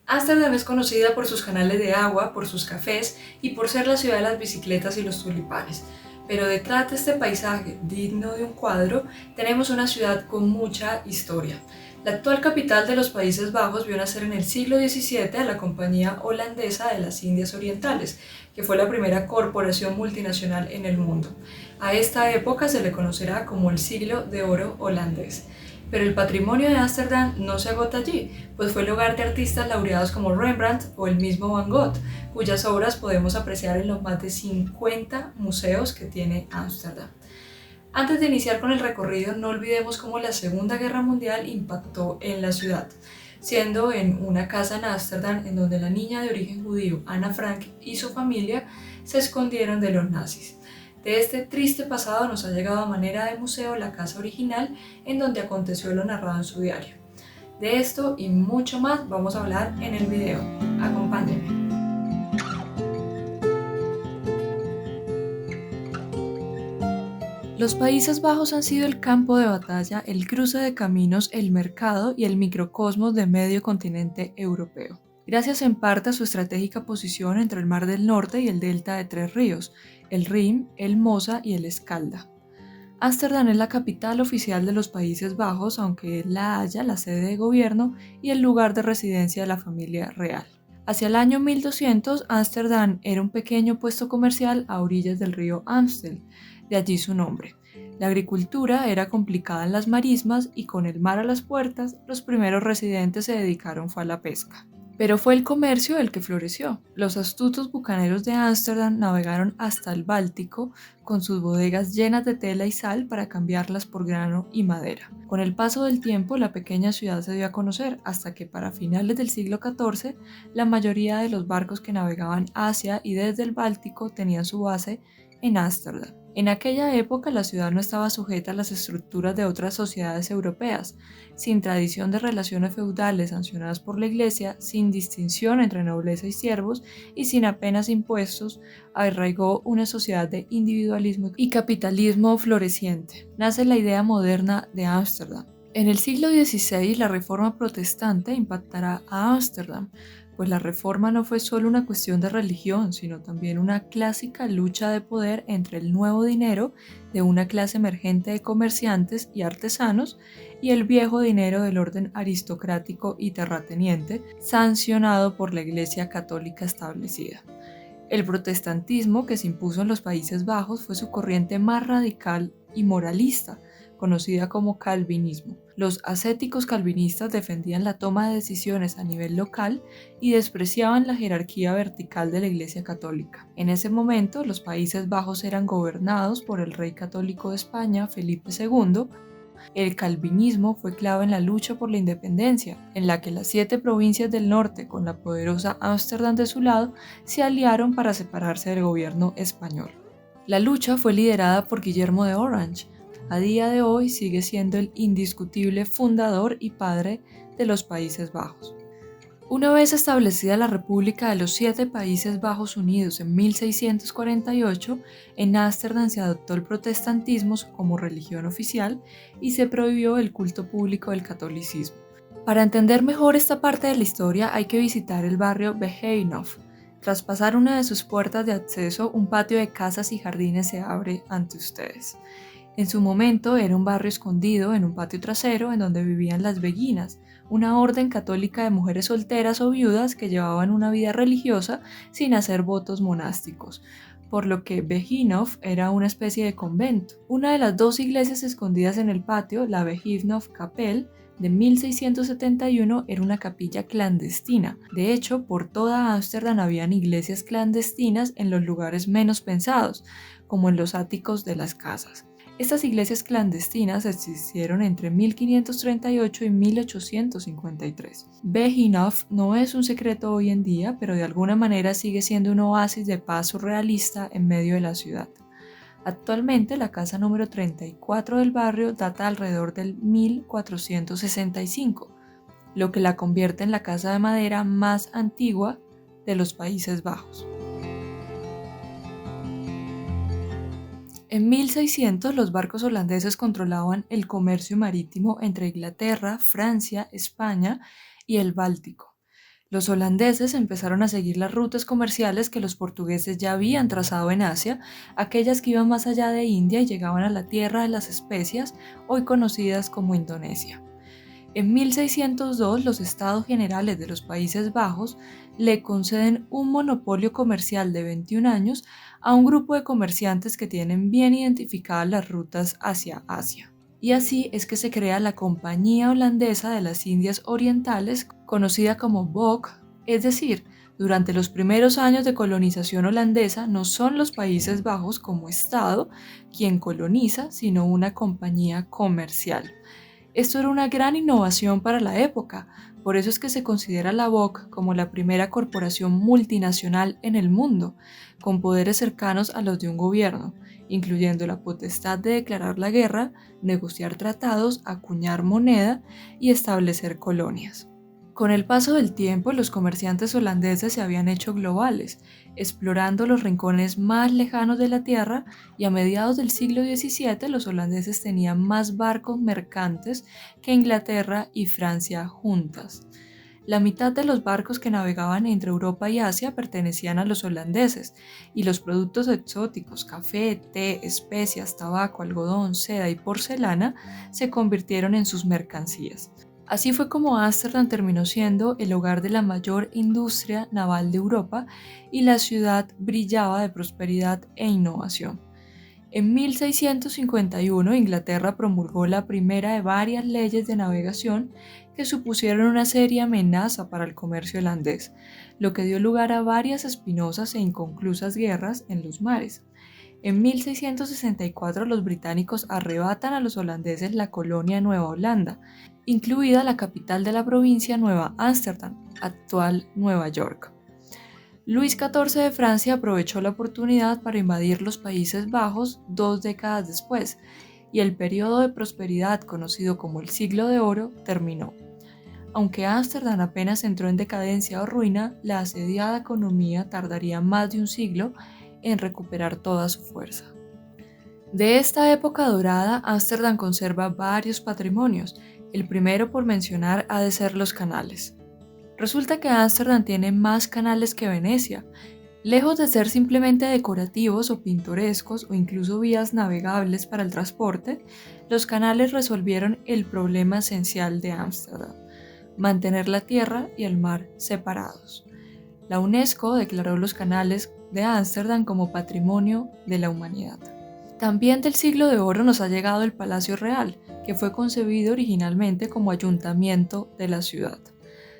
Ámsterdam es conocida por sus canales de agua, por sus cafés y por ser la ciudad de las bicicletas y los tulipanes. Pero detrás de este paisaje digno de un cuadro, tenemos una ciudad con mucha historia. La actual capital de los Países Bajos vio nacer en el siglo XVII a la Compañía Holandesa de las Indias Orientales, que fue la primera corporación multinacional en el mundo. A esta época se le conocerá como el siglo de oro holandés. Pero el patrimonio de Ámsterdam no se agota allí, pues fue el hogar de artistas laureados como Rembrandt o el mismo Van Gogh, cuyas obras podemos apreciar en los más de 50 museos que tiene Ámsterdam. Antes de iniciar con el recorrido, no olvidemos cómo la Segunda Guerra Mundial impactó en la ciudad, siendo en una casa en Ámsterdam en donde la niña de origen judío Ana Frank y su familia se escondieron de los nazis. De este triste pasado nos ha llegado a manera de museo la casa original en donde aconteció lo narrado en su diario. De esto y mucho más vamos a hablar en el video. Acompáñenme. Los Países Bajos han sido el campo de batalla, el cruce de caminos, el mercado y el microcosmos de medio continente europeo. Gracias en parte a su estratégica posición entre el Mar del Norte y el delta de tres ríos, el Rin, el Mosa y el Escalda. Ámsterdam es la capital oficial de los Países Bajos, aunque es La Haya la sede de gobierno y el lugar de residencia de la familia real. Hacia el año 1200, Ámsterdam era un pequeño puesto comercial a orillas del río Amstel, de allí su nombre. La agricultura era complicada en las marismas y con el mar a las puertas, los primeros residentes se dedicaron a la pesca. Pero fue el comercio el que floreció. Los astutos bucaneros de Ámsterdam navegaron hasta el Báltico con sus bodegas llenas de tela y sal para cambiarlas por grano y madera. Con el paso del tiempo, la pequeña ciudad se dio a conocer hasta que para finales del siglo XIV, la mayoría de los barcos que navegaban hacia y desde el Báltico tenían su base en Ámsterdam. En aquella época la ciudad no estaba sujeta a las estructuras de otras sociedades europeas, sin tradición de relaciones feudales sancionadas por la Iglesia, sin distinción entre nobleza y siervos y sin apenas impuestos, arraigó una sociedad de individualismo y capitalismo floreciente. Nace la idea moderna de Ámsterdam. En el siglo XVI la reforma protestante impactará a Ámsterdam, pues la reforma no fue solo una cuestión de religión, sino también una clásica lucha de poder entre el nuevo dinero de una clase emergente de comerciantes y artesanos y el viejo dinero del orden aristocrático y terrateniente, sancionado por la Iglesia católica establecida. El protestantismo que se impuso en los Países Bajos fue su corriente más radical y moralista, conocida como calvinismo. Los ascéticos calvinistas defendían la toma de decisiones a nivel local y despreciaban la jerarquía vertical de la Iglesia Católica. En ese momento, los Países Bajos eran gobernados por el rey católico de España, Felipe II. El calvinismo fue clave en la lucha por la independencia, en la que las 7 provincias del norte, con la poderosa Ámsterdam de su lado, se aliaron para separarse del gobierno español. La lucha fue liderada por Guillermo de Orange. A día de hoy sigue siendo el indiscutible fundador y padre de los Países Bajos. Una vez establecida la República de los 7 Países Bajos Unidos en 1648, en Ámsterdam se adoptó el protestantismo como religión oficial y se prohibió el culto público del catolicismo. Para entender mejor esta parte de la historia hay que visitar el barrio Begijnhof. Tras pasar una de sus puertas de acceso, un patio de casas y jardines se abre ante ustedes. En su momento era un barrio escondido en un patio trasero en donde vivían las beguinas, una orden católica de mujeres solteras o viudas que llevaban una vida religiosa sin hacer votos monásticos, por lo que Begijnhof era una especie de convento. Una de las 2 iglesias escondidas en el patio, la Begijnhof Kapel, de 1671 era una capilla clandestina. De hecho, por toda Ámsterdam habían iglesias clandestinas en los lugares menos pensados, como en los áticos de las casas. Estas iglesias clandestinas existieron entre 1538 y 1853. Begijnhof no es un secreto hoy en día, pero de alguna manera sigue siendo un oasis de paz surrealista en medio de la ciudad. Actualmente la casa número 34 del barrio data alrededor del 1465, lo que la convierte en la casa de madera más antigua de los Países Bajos. En 1600 los barcos holandeses controlaban el comercio marítimo entre Inglaterra, Francia, España y el Báltico. Los holandeses empezaron a seguir las rutas comerciales que los portugueses ya habían trazado en Asia, aquellas que iban más allá de India y llegaban a la tierra de las especias, hoy conocidas como Indonesia. En 1602, los Estados Generales de los Países Bajos le conceden un monopolio comercial de 21 años a un grupo de comerciantes que tienen bien identificadas las rutas hacia Asia. Y así es que se crea la Compañía Holandesa de las Indias Orientales, conocida como BOC, es decir, durante los primeros años de colonización holandesa no son los Países Bajos como Estado quien coloniza, sino una compañía comercial. Esto era una gran innovación para la época, por eso es que se considera la BOC como la primera corporación multinacional en el mundo, con poderes cercanos a los de un gobierno, incluyendo la potestad de declarar la guerra, negociar tratados, acuñar moneda y establecer colonias. Con el paso del tiempo, los comerciantes holandeses se habían hecho globales, explorando los rincones más lejanos de la tierra, y a mediados del siglo XVII los holandeses tenían más barcos mercantes que Inglaterra y Francia juntas. La mitad de los barcos que navegaban entre Europa y Asia pertenecían a los holandeses, y los productos exóticos, café, té, especias, tabaco, algodón, seda y porcelana se convirtieron en sus mercancías. Así fue como Ámsterdam terminó siendo el hogar de la mayor industria naval de Europa y la ciudad brillaba de prosperidad e innovación. En 1651, Inglaterra promulgó la primera de varias leyes de navegación que supusieron una seria amenaza para el comercio holandés, lo que dio lugar a varias espinosas e inconclusas guerras en los mares. En 1664 los británicos arrebatan a los holandeses la colonia Nueva Holanda, incluida la capital de la provincia Nueva Ámsterdam, actual Nueva York. Luis XIV de Francia aprovechó la oportunidad para invadir los Países Bajos 2 décadas después, y el periodo de prosperidad conocido como el Siglo de Oro terminó. Aunque Ámsterdam apenas entró en decadencia o ruina, la asediada economía tardaría más de un siglo en recuperar toda su fuerza. De esta época dorada, Ámsterdam conserva varios patrimonios. El primero por mencionar ha de ser los canales. Resulta que Ámsterdam tiene más canales que Venecia. Lejos de ser simplemente decorativos o pintorescos o incluso vías navegables para el transporte, los canales resolvieron el problema esencial de Ámsterdam: mantener la tierra y el mar separados. La UNESCO declaró los canales de Ámsterdam como Patrimonio de la Humanidad. También del Siglo de Oro nos ha llegado el Palacio Real, que fue concebido originalmente como ayuntamiento de la ciudad.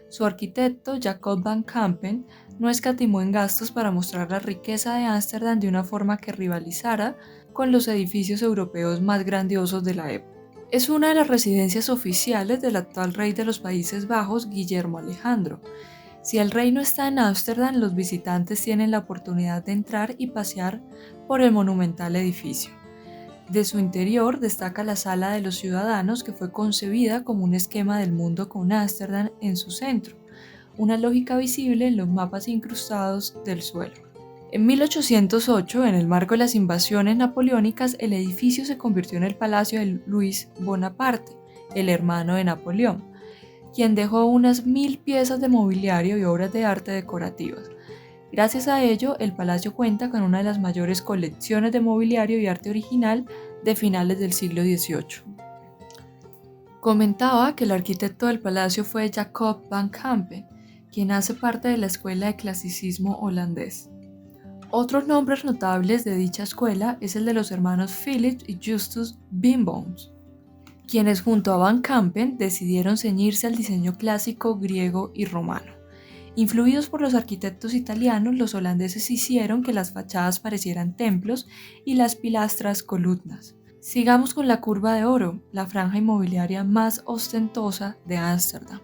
Su arquitecto, Jacob van Campen, no escatimó en gastos para mostrar la riqueza de Ámsterdam de una forma que rivalizara con los edificios europeos más grandiosos de la época. Es una de las residencias oficiales del actual rey de los Países Bajos, Guillermo Alejandro. Si el rey no está en Ámsterdam, los visitantes tienen la oportunidad de entrar y pasear por el monumental edificio. De su interior destaca la Sala de los Ciudadanos, que fue concebida como un esquema del mundo con Ámsterdam en su centro, una lógica visible en los mapas incrustados del suelo. En 1808, en el marco de las invasiones napoleónicas, el edificio se convirtió en el palacio de Luis Bonaparte, el hermano de Napoleón, quien dejó unas 1000 piezas de mobiliario y obras de arte decorativas. Gracias a ello, el palacio cuenta con una de las mayores colecciones de mobiliario y arte original de finales del siglo XVIII. Comentaba que el arquitecto del palacio fue Jacob van Campen, quien hace parte de la escuela de clasicismo holandés. Otros nombres notables de dicha escuela es el de los hermanos Philip y Justus Bierbohm, quienes junto a van Campen decidieron ceñirse al diseño clásico griego y romano. Influidos por los arquitectos italianos, los holandeses hicieron que las fachadas parecieran templos y las pilastras columnas. Sigamos con la Curva de Oro, la franja inmobiliaria más ostentosa de Ámsterdam.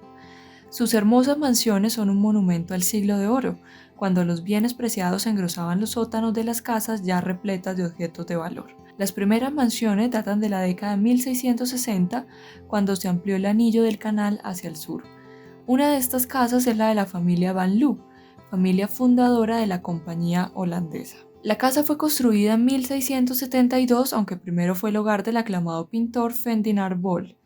Sus hermosas mansiones son un monumento al Siglo de Oro, cuando los bienes preciados engrosaban los sótanos de las casas ya repletas de objetos de valor. Las primeras mansiones datan de la década de 1660, cuando se amplió el anillo del canal hacia el sur. Una de estas casas es la de la familia Van Loo, familia fundadora de la compañía holandesa. La casa fue construida en 1672, aunque primero fue el hogar del aclamado pintor Ferdinand Bol,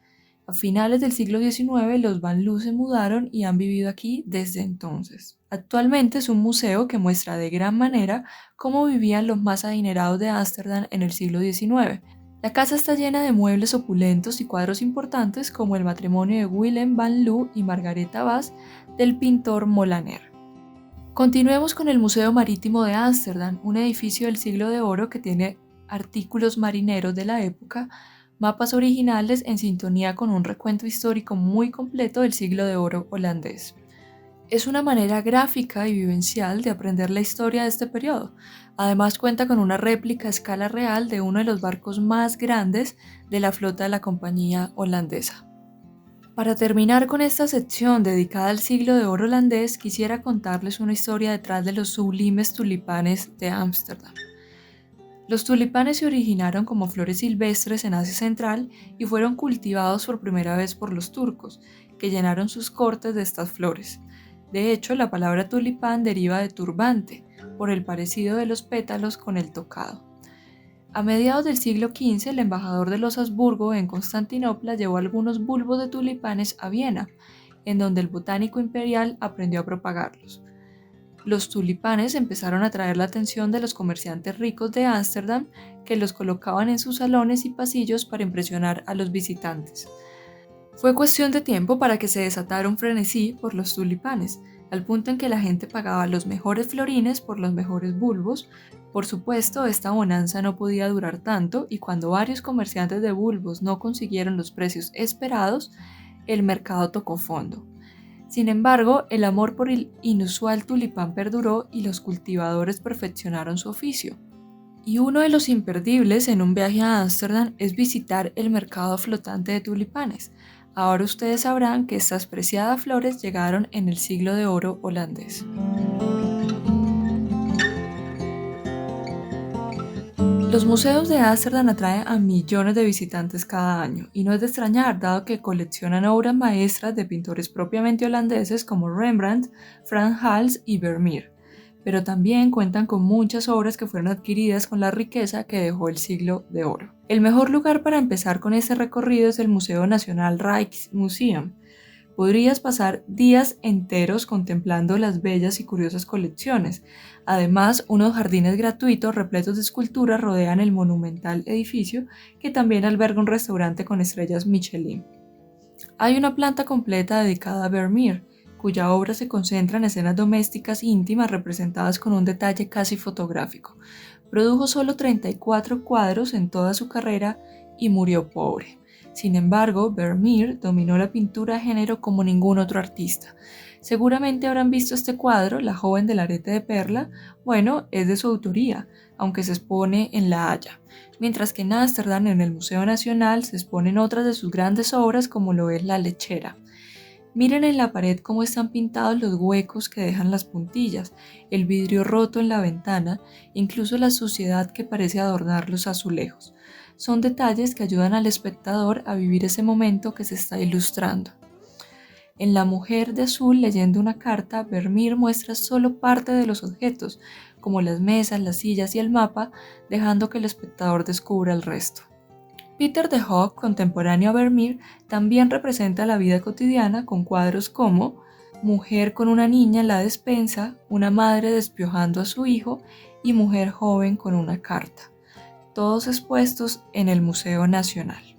A finales del siglo XIX, los Van Loo se mudaron y han vivido aquí desde entonces. Actualmente es un museo que muestra de gran manera cómo vivían los más adinerados de Ámsterdam en el siglo XIX. La casa está llena de muebles opulentos y cuadros importantes como el matrimonio de Willem van Loo y Margaretha Vaz del pintor Molaner. Continuemos con el Museo Marítimo de Ámsterdam, un edificio del siglo de oro que tiene artículos marineros de la época, mapas originales en sintonía con un recuento histórico muy completo del siglo de oro holandés. Es una manera gráfica y vivencial de aprender la historia de este periodo. Además cuenta con una réplica a escala real de uno de los barcos más grandes de la flota de la compañía holandesa. Para terminar con esta sección dedicada al siglo de oro holandés, quisiera contarles una historia detrás de los sublimes tulipanes de Ámsterdam. Los tulipanes se originaron como flores silvestres en Asia Central y fueron cultivados por primera vez por los turcos, que llenaron sus cortes de estas flores. De hecho, la palabra tulipán deriva de turbante, por el parecido de los pétalos con el tocado. A mediados del siglo XV, el embajador de los Habsburgo en Constantinopla llevó algunos bulbos de tulipanes a Viena, en donde el botánico imperial aprendió a propagarlos. Los tulipanes empezaron a atraer la atención de los comerciantes ricos de Ámsterdam, que los colocaban en sus salones y pasillos para impresionar a los visitantes. Fue cuestión de tiempo para que se desatara un frenesí por los tulipanes, al punto en que la gente pagaba los mejores florines por los mejores bulbos. Por supuesto, esta bonanza no podía durar tanto y cuando varios comerciantes de bulbos no consiguieron los precios esperados, el mercado tocó fondo. Sin embargo, el amor por el inusual tulipán perduró y los cultivadores perfeccionaron su oficio. Y uno de los imperdibles en un viaje a Ámsterdam es visitar el mercado flotante de tulipanes. Ahora ustedes sabrán que estas preciadas flores llegaron en el siglo de oro holandés. Los museos de Ámsterdam atraen a millones de visitantes cada año, y no es de extrañar dado que coleccionan obras maestras de pintores propiamente holandeses como Rembrandt, Frans Hals y Vermeer, pero también cuentan con muchas obras que fueron adquiridas con la riqueza que dejó el siglo de oro. El mejor lugar para empezar con este recorrido es el Museo Nacional Rijksmuseum. Podrías pasar días enteros contemplando las bellas y curiosas colecciones. Además, unos jardines gratuitos repletos de esculturas rodean el monumental edificio, que también alberga un restaurante con estrellas Michelin. Hay una planta completa dedicada a Vermeer, cuya obra se concentra en escenas domésticas íntimas representadas con un detalle casi fotográfico. Produjo solo 34 cuadros en toda su carrera y murió pobre. Sin embargo, Vermeer dominó la pintura de género como ningún otro artista. Seguramente habrán visto este cuadro, La joven del arete de perla. Bueno, es de su autoría, aunque se expone en La Haya. Mientras que en Ámsterdam, en el Museo Nacional, se exponen otras de sus grandes obras como lo es La lechera. Miren en la pared cómo están pintados los huecos que dejan las puntillas, el vidrio roto en la ventana, incluso la suciedad que parece adornar los azulejos. Son detalles que ayudan al espectador a vivir ese momento que se está ilustrando. En La mujer de azul leyendo una carta, Vermeer muestra solo parte de los objetos, como las mesas, las sillas y el mapa, dejando que el espectador descubra el resto. Peter de Hoogh, contemporáneo a Vermeer, también representa la vida cotidiana con cuadros como Mujer con una niña en la despensa, una madre despiojando a su hijo y Mujer joven con una carta, todos expuestos en el Museo Nacional.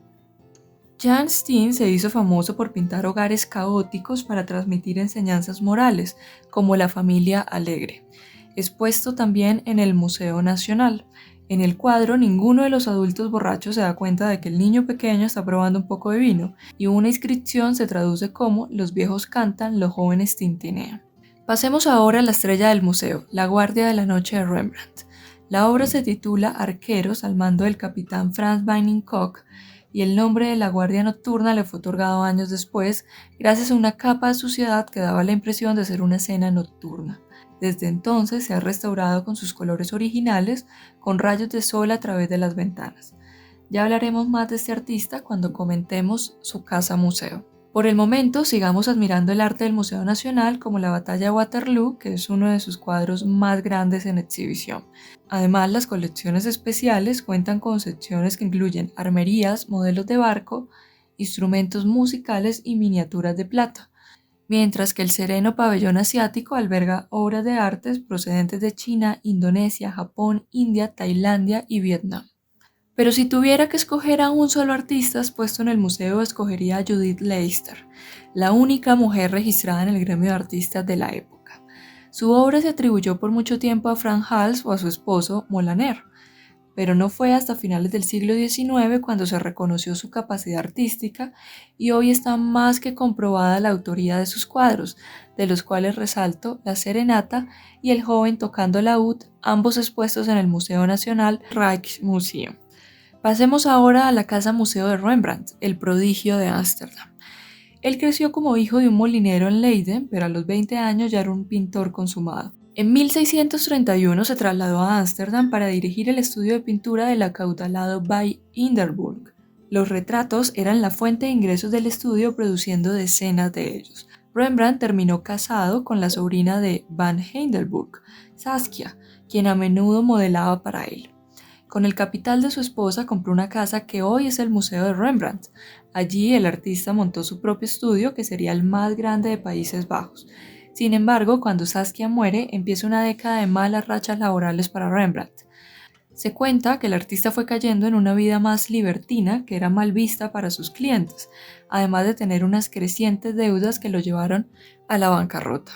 Jan Steen se hizo famoso por pintar hogares caóticos para transmitir enseñanzas morales, como la familia alegre, expuesto también en el Museo Nacional. En el cuadro, ninguno de los adultos borrachos se da cuenta de que el niño pequeño está probando un poco de vino, y una inscripción se traduce como «Los viejos cantan, los jóvenes tintinean». Pasemos ahora a la estrella del museo, La guardia de la noche de Rembrandt. La obra se titula Arqueros al mando del capitán Frans Beininghoek, y el nombre de la guardia nocturna le fue otorgado años después gracias a una capa de suciedad que daba la impresión de ser una escena nocturna. Desde entonces se ha restaurado con sus colores originales, con rayos de sol a través de las ventanas. Ya hablaremos más de este artista cuando comentemos su casa museo. Por el momento, sigamos admirando el arte del Museo Nacional como la Batalla de Waterloo, que es uno de sus cuadros más grandes en exhibición. Además, las colecciones especiales cuentan con secciones que incluyen armerías, modelos de barco instrumentos musicales y miniaturas de plata, mientras que el sereno pabellón asiático alberga obras de artes procedentes de China, Indonesia, Japón, India, Tailandia y Vietnam. Pero si tuviera que escoger a un solo artista puesto en el museo, escogería a Judith Leister, la única mujer registrada en el gremio de artistas de la época. Su obra se atribuyó por mucho tiempo a Frank Hals o a su esposo Molaner, pero no fue hasta finales del siglo XIX cuando se reconoció su capacidad artística y hoy está más que comprobada la autoría de sus cuadros, de los cuales resalto La Serenata y El joven tocando laúd, ambos expuestos en el Museo Nacional Rijksmuseum. Pasemos ahora a la casa museo de Rembrandt, el prodigio de Ámsterdam. Él creció como hijo de un molinero en Leiden, pero a los 20 años ya era un pintor consumado. En 1631 se trasladó a Ámsterdam para dirigir el estudio de pintura del acaudalado Van Hindenburg. Los retratos eran la fuente de ingresos del estudio, produciendo decenas de ellos. Rembrandt terminó casado con la sobrina de Van Hindenburg, Saskia, quien a menudo modelaba para él. Con el capital de su esposa compró una casa que hoy es el Museo de Rembrandt. Allí el artista montó su propio estudio, que sería el más grande de Países Bajos. Sin embargo, cuando Saskia muere, empieza una década de malas rachas laborales para Rembrandt. Se cuenta que el artista fue cayendo en una vida más libertina, que era mal vista para sus clientes, además de tener unas crecientes deudas que lo llevaron a la bancarrota.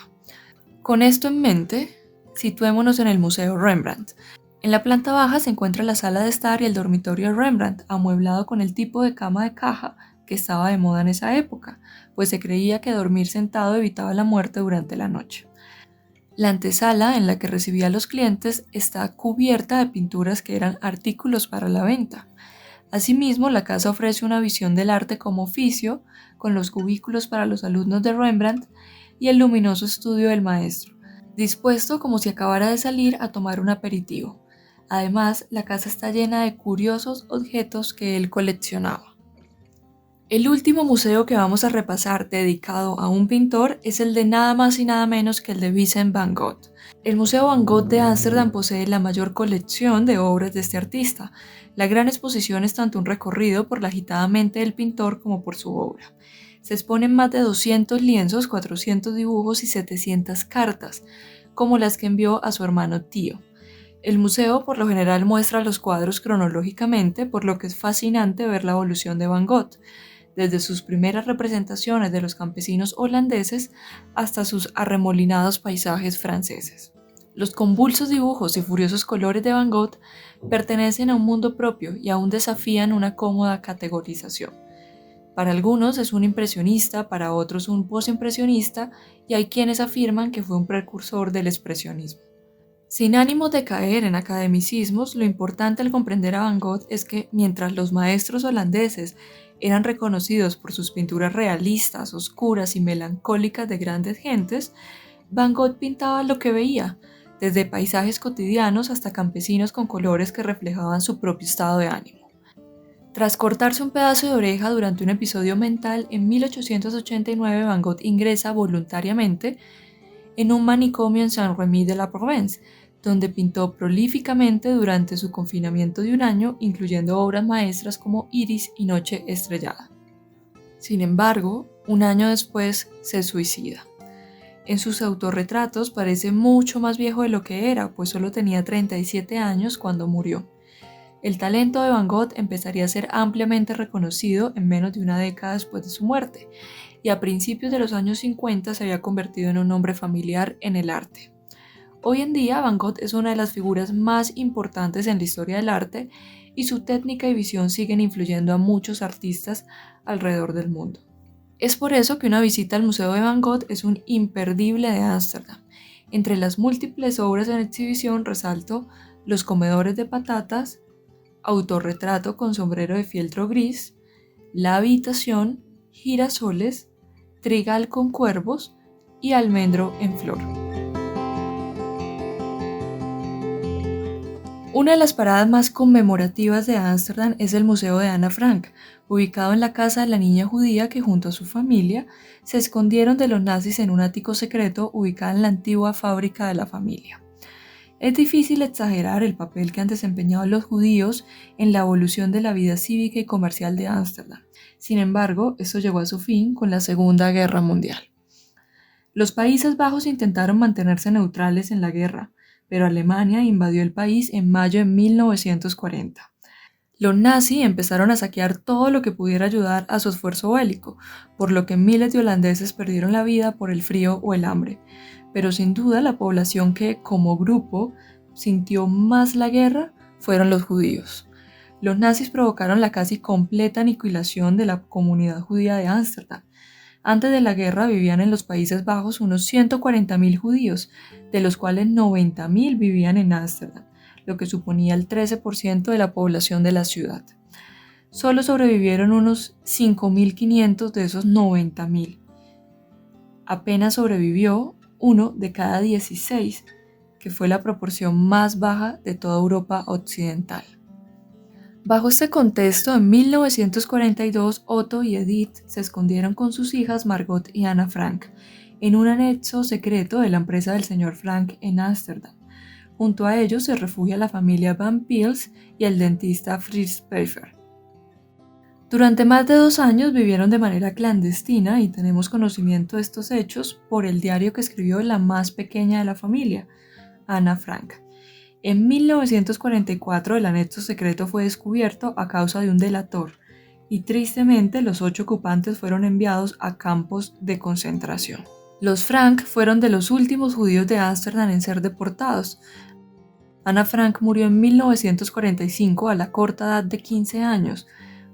Con esto en mente, situémonos en el Museo Rembrandt. En la planta baja se encuentra la sala de estar y el dormitorio de Rembrandt, amueblado con el tipo de cama de caja que estaba de moda en esa época, pues se creía que dormir sentado evitaba la muerte durante la noche. La antesala, en la que recibía a los clientes, está cubierta de pinturas que eran artículos para la venta. Asimismo, la casa ofrece una visión del arte como oficio, con los cubículos para los alumnos de Rembrandt y el luminoso estudio del maestro, dispuesto como si acabara de salir a tomar un aperitivo. Además, la casa está llena de curiosos objetos que él coleccionaba. El último museo que vamos a repasar dedicado a un pintor es el de nada más y nada menos que el de Vincent van Gogh. El Museo Van Gogh de Ámsterdam posee la mayor colección de obras de este artista. La gran exposición es tanto un recorrido por la agitada mente del pintor como por su obra. Se exponen más de 200 lienzos, 400 dibujos y 700 cartas, como las que envió a su hermano Tío. El museo por lo general muestra los cuadros cronológicamente, por lo que es fascinante ver la evolución de Van Gogh, desde sus primeras representaciones de los campesinos holandeses hasta sus arremolinados paisajes franceses. Los convulsos dibujos y furiosos colores de Van Gogh pertenecen a un mundo propio y aún desafían una cómoda categorización. Para algunos es un impresionista, para otros un postimpresionista, y hay quienes afirman que fue un precursor del expresionismo. Sin ánimo de caer en academicismos, lo importante al comprender a Van Gogh es que mientras los maestros holandeses eran reconocidos por sus pinturas realistas, oscuras y melancólicas de grandes gentes, Van Gogh pintaba lo que veía, desde paisajes cotidianos hasta campesinos con colores que reflejaban su propio estado de ánimo. Tras cortarse un pedazo de oreja durante un episodio mental, en 1889 Van Gogh ingresa voluntariamente en un manicomio en Saint-Rémy-de-la-Provence, donde pintó prolíficamente durante su confinamiento de un año, incluyendo obras maestras como Iris y Noche Estrellada. Sin embargo, un año después se suicida. En sus autorretratos parece mucho más viejo de lo que era, pues solo tenía 37 años cuando murió. El talento de Van Gogh empezaría a ser ampliamente reconocido en menos de una década después de su muerte, y a principios de los años 50 se había convertido en un nombre familiar en el arte. Hoy en día, Van Gogh es una de las figuras más importantes en la historia del arte y su técnica y visión siguen influyendo a muchos artistas alrededor del mundo. Es por eso que una visita al Museo de Van Gogh es un imperdible de Ámsterdam. Entre las múltiples obras en exhibición resalto Los comedores de patatas, Autorretrato con sombrero de fieltro gris, La habitación, Girasoles, Trigal con cuervos y Almendro en flor. Una de las paradas más conmemorativas de Ámsterdam es el Museo de Ana Frank, ubicado en la casa de la niña judía que junto a su familia se escondieron de los nazis en un ático secreto ubicado en la antigua fábrica de la familia. Es difícil exagerar el papel que han desempeñado los judíos en la evolución de la vida cívica y comercial de Ámsterdam. Sin embargo, esto llegó a su fin con la Segunda Guerra Mundial. Los Países Bajos intentaron mantenerse neutrales en la guerra, pero Alemania invadió el país en mayo de 1940. Los nazis empezaron a saquear todo lo que pudiera ayudar a su esfuerzo bélico, por lo que miles de holandeses perdieron la vida por el frío o el hambre. Pero sin duda la población que, como grupo, sintió más la guerra fueron los judíos. Los nazis provocaron la casi completa aniquilación de la comunidad judía de Ámsterdam. Antes de la guerra vivían en los Países Bajos unos 140.000 judíos, de los cuales 90.000 vivían en Ámsterdam, lo que suponía el 13% de la población de la ciudad. Solo sobrevivieron unos 5.500 de esos 90.000. Apenas sobrevivió uno de cada 16, que fue la proporción más baja de toda Europa occidental. Bajo este contexto, en 1942, Otto y Edith se escondieron con sus hijas Margot y Anna Frank en un anexo secreto de la empresa del señor Frank en Ámsterdam. Junto a ellos se refugia la familia Van Pils y el dentista Fritz Pfeiffer. Durante más de 2 años vivieron de manera clandestina y tenemos conocimiento de estos hechos por el diario que escribió la más pequeña de la familia, Anna Frank. En 1944 el anexo secreto fue descubierto a causa de un delator y tristemente los 8 ocupantes fueron enviados a campos de concentración. Los Frank fueron de los últimos judíos de Ámsterdam en ser deportados. Anna Frank murió en 1945 a la corta edad de 15 años.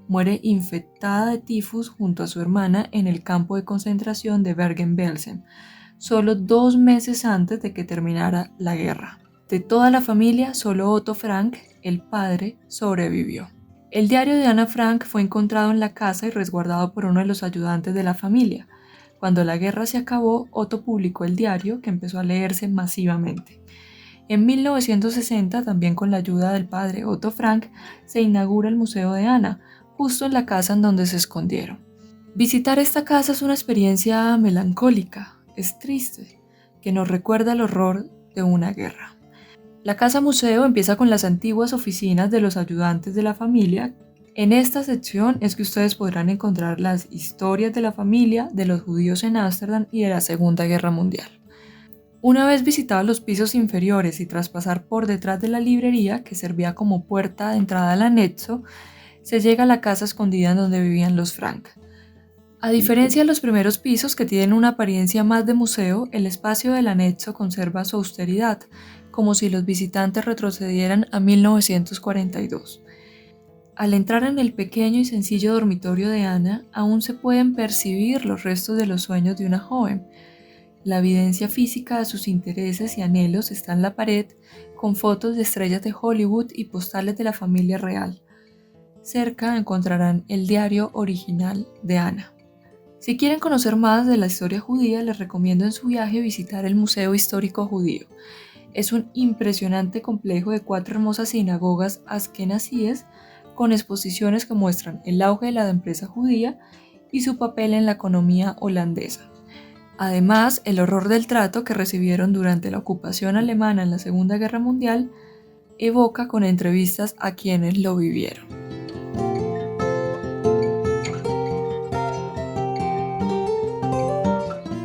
Muere infectada de tifus junto a su hermana en el campo de concentración de Bergen-Belsen, solo 2 meses antes de que terminara la guerra. De toda la familia, solo Otto Frank, el padre, sobrevivió. El diario de Anna Frank fue encontrado en la casa y resguardado por uno de los ayudantes de la familia. Cuando la guerra se acabó, Otto publicó el diario, que empezó a leerse masivamente. En 1960, también con la ayuda del padre Otto Frank, se inaugura el Museo de Anna, justo en la casa en donde se escondieron. Visitar esta casa es una experiencia melancólica, es triste, que nos recuerda el horror de una guerra. La casa museo empieza con las antiguas oficinas de los ayudantes de la familia. En esta sección es que ustedes podrán encontrar las historias de la familia, de los judíos en Ámsterdam y de la Segunda Guerra Mundial. Una vez visitados los pisos inferiores y tras pasar por detrás de la librería, que servía como puerta de entrada al anexo, se llega a la casa escondida en donde vivían los Frank. A diferencia de los primeros pisos que tienen una apariencia más de museo, el espacio del anexo conserva su austeridad, como si los visitantes retrocedieran a 1942. Al entrar en el pequeño y sencillo dormitorio de Anna, aún se pueden percibir los restos de los sueños de una joven. La evidencia física de sus intereses y anhelos está en la pared, con fotos de estrellas de Hollywood y postales de la familia real. Cerca encontrarán el diario original de Anna. Si quieren conocer más de la historia judía, les recomiendo en su viaje visitar el Museo Histórico Judío. Es un impresionante complejo de 4 hermosas sinagogas askenazíes con exposiciones que muestran el auge de la empresa judía y su papel en la economía holandesa. Además, el horror del trato que recibieron durante la ocupación alemana en la Segunda Guerra Mundial evoca con entrevistas a quienes lo vivieron.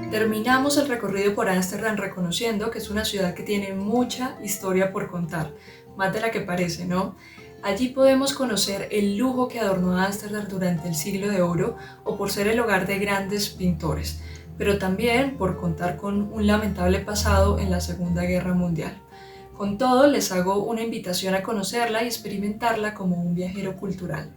Terminamos el recorrido por Ámsterdam reconociendo que es una ciudad que tiene mucha historia por contar, más de la que parece, ¿no? Allí podemos conocer el lujo que adornó a Ámsterdam durante el Siglo de Oro o por ser el hogar de grandes pintores, pero también por contar con un lamentable pasado en la Segunda Guerra Mundial. Con todo, les hago una invitación a conocerla y experimentarla como un viajero cultural.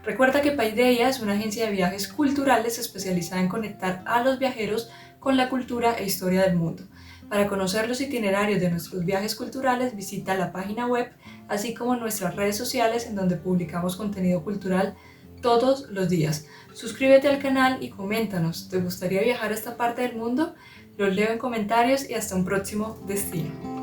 Recuerda que Paideia es una agencia de viajes culturales especializada en conectar a los viajeros con la cultura e historia del mundo. Para conocer los itinerarios de nuestros viajes culturales, visita la página web, así como nuestras redes sociales en donde publicamos contenido cultural todos los días. Suscríbete al canal y coméntanos, ¿te gustaría viajar a esta parte del mundo? Los leo en comentarios y hasta un próximo destino.